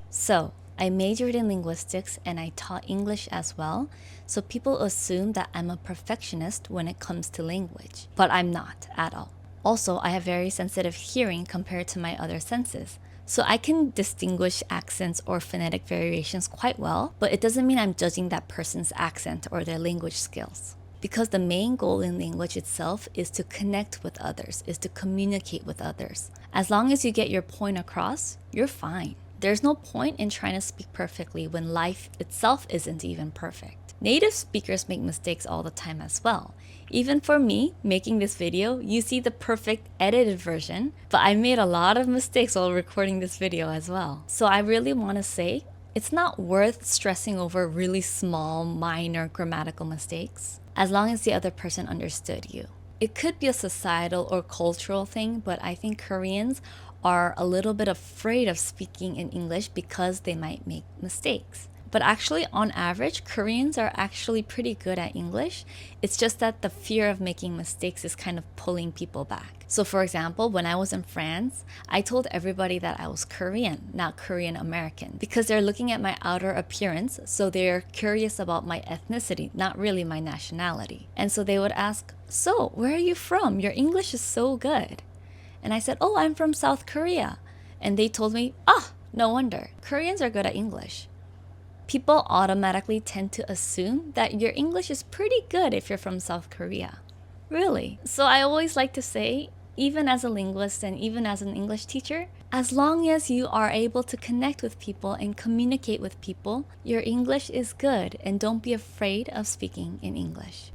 So, I majored in linguistics and I taught English as well, so people assume that I'm a perfectionist when it comes to language, but I'm not at all. Also, I have very sensitive hearing compared to my other senses, so I can distinguish accents or phonetic variations quite well, but it doesn't mean I'm judging that person's accent or their language skills. Because the main goal in language itself is to connect with others, is to communicate with others. As long as you get your point across, you're fine. There's no point in trying to speak perfectly when life itself isn't even perfect. Native speakers make mistakes all the time as well. Even for me, making this video, you see the perfect edited version, but I made a lot of mistakes while recording this video as well. So I really want to say, it's not worth stressing over really small, minor grammatical mistakes, as long as the other person understood you. It could be a societal or cultural thing, but I think Koreans are a little bit afraid of speaking in English because they might make mistakes. But actually, on average, Koreans are actually pretty good at English. It's just that the fear of making mistakes is kind of pulling people back. So for example, when I was in France, I told everybody that I was Korean, not Korean American, because they're looking at my outer appearance, so they're curious about my ethnicity, not really my nationality. And so they would ask, "So, where are you from? Your English is so good." And I said, "Oh, I'm from South Korea." And they told me, "Ah, no wonder. Koreans are good at English." People automatically tend to assume that your English is pretty good if you're from South Korea. Really. So I always like to say, even as a linguist and even as an English teacher, as long as you are able to connect with people and communicate with people, your English is good, and don't be afraid of speaking in English.